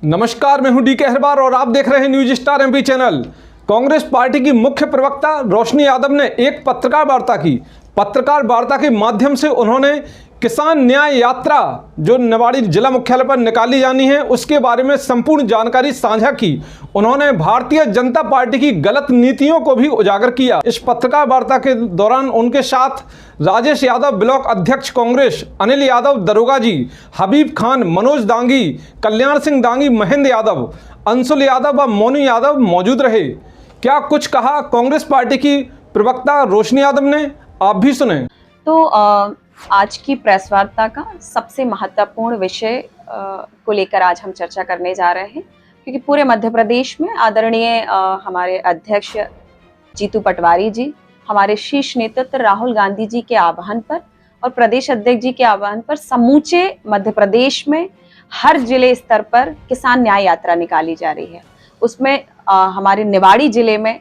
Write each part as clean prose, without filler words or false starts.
नमस्कार, मैं हूं डी के अहरबार और आप देख रहे हैं news star MP channel. Congress party की मुख्य प्रवक्ता रोशनी यादव ने एक पत्रकार वार्ता की। पत्रकार वार्ता के माध्यम से उन्होंने किसान न्याय यात्रा जो निवाड़ी जिला मुख्यालय पर निकाली जानी है उसके बारे में संपूर्ण जानकारी साझा की। उन्होंने भारतीय जनता पार्टी की गलत नीतियों को भी उजागर किया। इस पत्रकार वार्ता के दौरान उनके साथ राजेश यादव ब्लॉक अध्यक्ष कांग्रेस, अनिल यादव दरोगा जी, हबीब खान, मनोज दांगी, कल्याण सिंह दांगी, महेंद्र यादव, अंशुल यादव व मोनू यादव मौजूद रहे। क्या कुछ कहा कांग्रेस पार्टी की प्रवक्ता रोशनी यादव ने, आप भी सुने। तो आज की प्रेस वार्ता का सबसे महत्वपूर्ण विषय को लेकर आज हम चर्चा करने जा रहे हैं, क्योंकि पूरे मध्य प्रदेश में आदरणीय हमारे अध्यक्ष जीतू पटवारी जी, हमारे शीर्ष नेतृत्व राहुल गांधी जी के आह्वान पर और प्रदेश अध्यक्ष जी के आह्वान पर समूचे मध्य प्रदेश में हर जिले स्तर पर किसान न्याय यात्रा निकाली जा रही है। उसमें हमारे निवाड़ी जिले में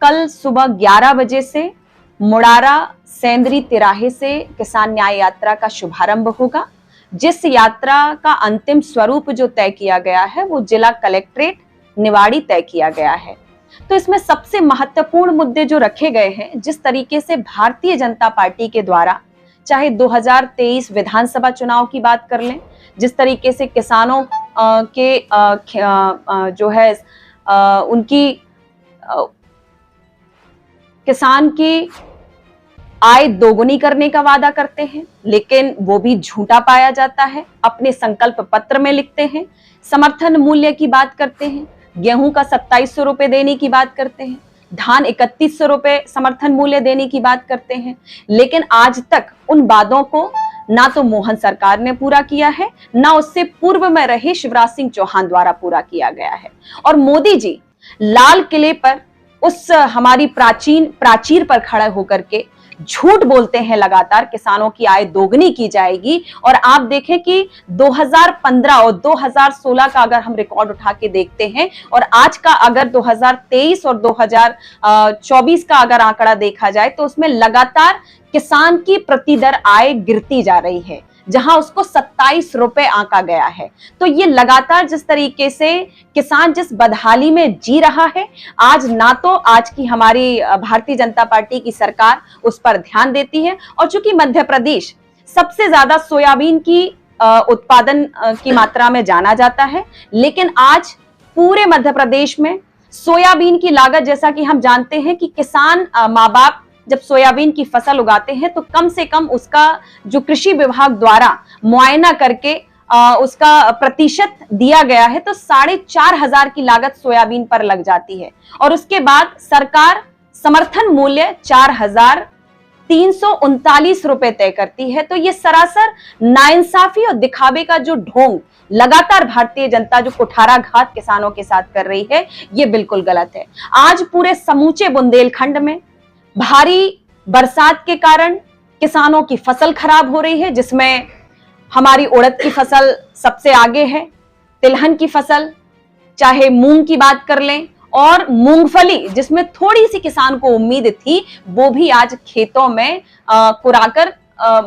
कल सुबह 11 बजे से मुड़ारा सेंदरी तिराहे से किसान न्याय यात्रा का शुभारंभ होगा, जिस यात्रा का अंतिम स्वरूप जो तय किया गया है वो जिला कलेक्ट्रेट निवाड़ी तय किया गया है। तो इसमें सबसे महत्वपूर्ण मुद्दे जो रखे गए हैं, जिस तरीके से भारतीय जनता पार्टी के द्वारा चाहे 2023 विधानसभा चुनाव की बात कर लें, जिस तरीके से किसानों के जो है उनकी किसान की आय दोगुनी करने का वादा करते हैं, लेकिन वो भी झूठा पाया जाता है। अपने संकल्प पत्र में लिखते हैं, समर्थन मूल्य की बात करते हैं, गेहूं का 2700 रुपए देने की बात करते हैं, धान 3100 रुपए समर्थन मूल्य देने की बात करते हैं, लेकिन आज तक उन वादों को ना तो मोहन सरकार ने पूरा किया है, ना उससे पूर्व में रहे शिवराज सिंह चौहान द्वारा पूरा किया गया है। और मोदी जी लाल किले पर उस हमारी प्राचीर पर खड़े होकर के झूठ बोलते हैं लगातार, किसानों की आय दोगुनी की जाएगी। और आप देखें कि 2015 और 2016 का अगर हम रिकॉर्ड उठा के देखते हैं और आज का अगर 2023 और 2024 का अगर आंकड़ा देखा जाए तो उसमें लगातार किसान की प्रतिदर आय गिरती जा रही है, जहां उसको 27 रुपए आंका गया है। तो ये लगातार जिस तरीके से किसान जिस बदहाली में जी रहा है, आज ना तो आज की हमारी भारतीय जनता पार्टी की सरकार उस पर ध्यान देती है। और चूंकि मध्य प्रदेश सबसे ज्यादा सोयाबीन की उत्पादन की मात्रा में जाना जाता है, लेकिन आज पूरे मध्य प्रदेश में सोयाबीन की लागत, जैसा कि हम जानते हैं कि किसान माँ बाप जब सोयाबीन की फसल उगाते हैं तो कम से कम उसका जो कृषि विभाग द्वारा मुआयना करके उसका प्रतिशत दिया गया है तो 4,500 की लागत सोयाबीन पर लग जाती है। और उसके बाद सरकार समर्थन मूल्य 4,339 रुपए तय करती है। तो ये सरासर नाइंसाफी और दिखावे का जो ढोंग लगातार भारतीय जनता जो कुठाराघात किसानों के साथ कर रही है, ये बिल्कुल गलत है। आज पूरे समूचे बुंदेलखंड में भारी बरसात के कारण किसानों की फसल खराब हो रही है, जिसमें हमारी उड़द की फसल सबसे आगे है, तिलहन की फसल, चाहे मूंग की बात कर लें, और मूंगफली जिसमें थोड़ी सी किसान को उम्मीद थी वो भी आज खेतों में कुराकर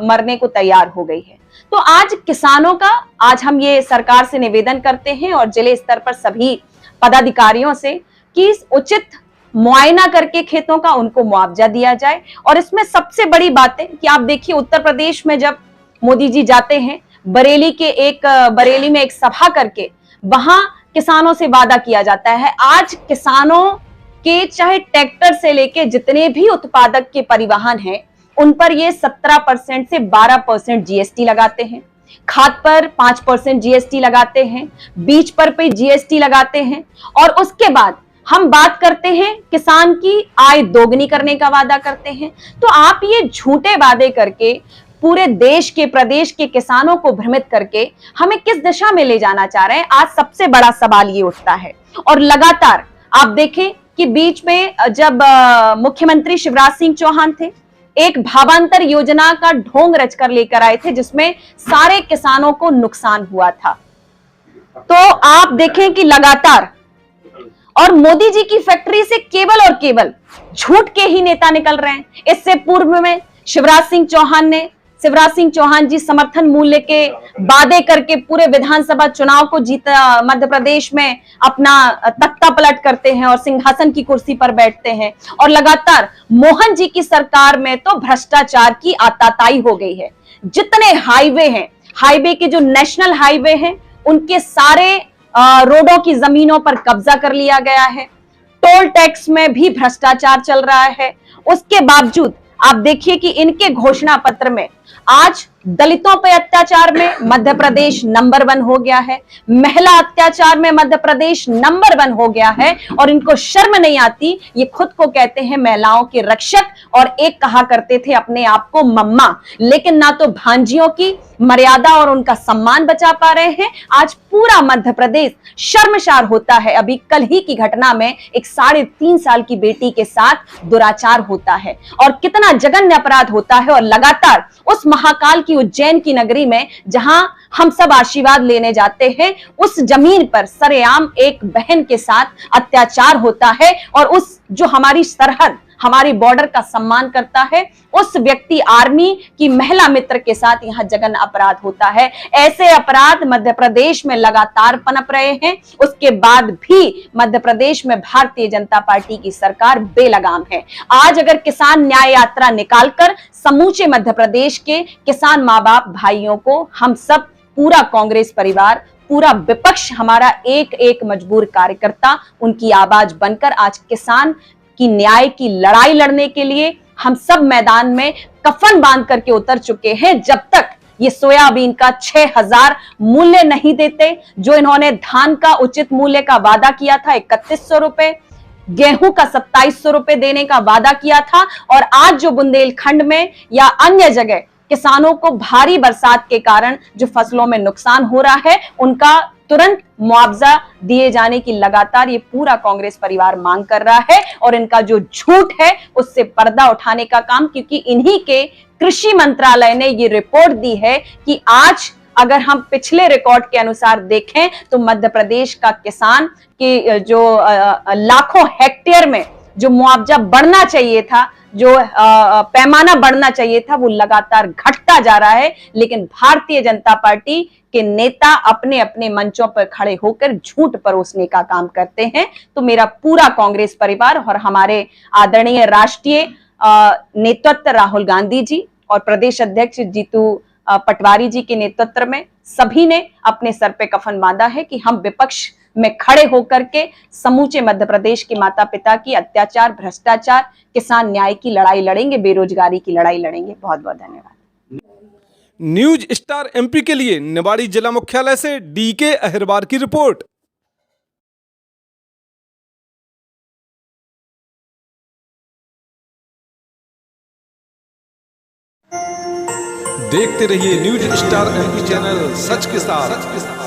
मरने को तैयार हो गई है। तो आज किसानों का आज हम ये सरकार से निवेदन करते हैं और जिले स्तर पर सभी पदाधिकारियों से कि उचित मुआयना करके खेतों का उनको मुआवजा दिया जाए। और इसमें सबसे बड़ी बात है कि आप देखिए उत्तर प्रदेश में जब मोदी जी जाते हैं, बरेली में एक सभा करके वहां किसानों से वादा किया जाता है। आज किसानों के चाहे ट्रैक्टर से लेके जितने भी उत्पादक के परिवहन हैं उन पर ये 17% से 12% जीएसटी लगाते हैं, खाद पर 5% जीएसटी लगाते हैं, बीज पर जीएसटी लगाते हैं। और उसके बाद हम बात करते हैं किसान की आय दोगुनी करने का वादा करते हैं। तो आप ये झूठे वादे करके पूरे देश के प्रदेश के किसानों को भ्रमित करके हमें किस दिशा में ले जाना चाह रहे हैं, आज सबसे बड़ा सवाल ये उठता है। और लगातार आप देखें कि बीच में जब मुख्यमंत्री शिवराज सिंह चौहान थे, एक भावांतर योजना का ढोंग रचकर लेकर आए थे जिसमें सारे किसानों को नुकसान हुआ था। तो आप देखें कि लगातार और मोदी जी की फैक्ट्री से केवल और केवल झूठ के ही नेता निकल रहे हैं। इससे पूर्व में शिवराज सिंह चौहान ने शिवराज सिंह चौहान जी समर्थन मूल्य के वादे करके पूरे विधानसभा चुनाव को जीता, मध्य प्रदेश में अपना तख्ता पलट करते हैं और सिंहासन की कुर्सी पर बैठते हैं। और लगातार मोहन जी की सरकार में तो भ्रष्टाचार की आताताई हो गई है। जितने हाईवे हैं, हाईवे के जो नेशनल हाईवे हैं, उनके सारे रोडों की जमीनों पर कब्जा कर लिया गया है। टोल टैक्स में भी भ्रष्टाचार चल रहा है। उसके बावजूद आप देखिए कि इनके घोषणा पत्र में आज दलितों पे अत्याचार में मध्य प्रदेश नंबर 1 हो गया है, महिला अत्याचार में मध्य प्रदेश नंबर 1 हो गया है। और इनको शर्म नहीं आती, ये खुद को कहते हैं महिलाओं के रक्षक और एक कहा करते थे अपने आप को मम्मा, लेकिन ना तो भांजियों की मर्यादा और उनका सम्मान बचा पा रहे हैं। आज पूरा मध्य प्रदेश शर्मसार होता है। अभी कल ही की घटना में एक 3.5 साल की बेटी के साथ दुराचार होता है और कितना जघन्य अपराध होता है। और लगातार उस महाकाल की उज्जैन की नगरी में जहां हम सब आशीर्वाद लेने जाते हैं, उस जमीन पर सरेआम एक बहन के साथ अत्याचार होता है। और उस जो हमारी सरहद, हमारी बॉर्डर का सम्मान करता है, उस व्यक्ति आर्मी की महिला मित्र के साथ यहां जघन्य अपराध होता है। ऐसे अपराध मध्य प्रदेश में लगातार पनप रहे हैं। उसके बाद भी मध्य प्रदेश में भारतीय जनता पार्टी की सरकार बेलगाम है। आज अगर किसान न्याय यात्रा निकालकर समूचे मध्य प्रदेश के किसान माँ बाप भाइयों को, हम सब पूरा कांग्रेस परिवार, पूरा विपक्ष, हमारा एक एक मजबूर कार्यकर्ता उनकी आवाज बनकर आज किसान की न्याय की लड़ाई लड़ने के लिए हम सब मैदान में कफन बांध करके उतर चुके हैं। जब तक ये सोयाबीन का 6,000 मूल्य नहीं देते, जो इन्होंने धान का उचित मूल्य का वादा किया था 3100 रुपए, गेहूं का 2700 रुपए देने का वादा किया था, और आज जो बुंदेलखंड में या अन्य जगह किसानों को भारी बरसात के कारण जो फसलों में नुकसान हो रहा है, उनका तुरंत मुआवजा दिए जाने की लगातार ये पूरा कांग्रेस परिवार मांग कर रहा है। और इनका जो झूठ है उससे पर्दा उठाने का काम, क्योंकि इन्हीं के कृषि मंत्रालय ने ये रिपोर्ट दी है कि आज अगर हम पिछले रिकॉर्ड के अनुसार देखें तो मध्य प्रदेश का किसान की जो लाखों हेक्टेयर में जो मुआवजा बढ़ना चाहिए था, जो पैमाना बढ़ना चाहिए था, वो लगातार घटता जा रहा है। लेकिन भारतीय जनता पार्टी के नेता अपने अपने मंचों पर खड़े होकर झूठ परोसने का काम करते हैं। तो मेरा पूरा कांग्रेस परिवार और हमारे आदरणीय राष्ट्रीय नेतृत्व राहुल गांधी जी और प्रदेश अध्यक्ष जीतू पटवारी जी के नेतृत्व में सभी ने अपने सर पे कफन बांधा है कि हम विपक्ष में खड़े होकर के समूचे मध्य प्रदेश के माता पिता की अत्याचार, भ्रष्टाचार, किसान न्याय की लड़ाई लड़ेंगे, बेरोजगारी की लड़ाई लड़ेंगे। बहुत बहुत धन्यवाद। न्यूज स्टार एमपी के लिए निवाड़ी जिला मुख्यालय से डीके अहिरवार की रिपोर्ट। देखते रहिए न्यूज स्टार एमपी चैनल, सच के साथ।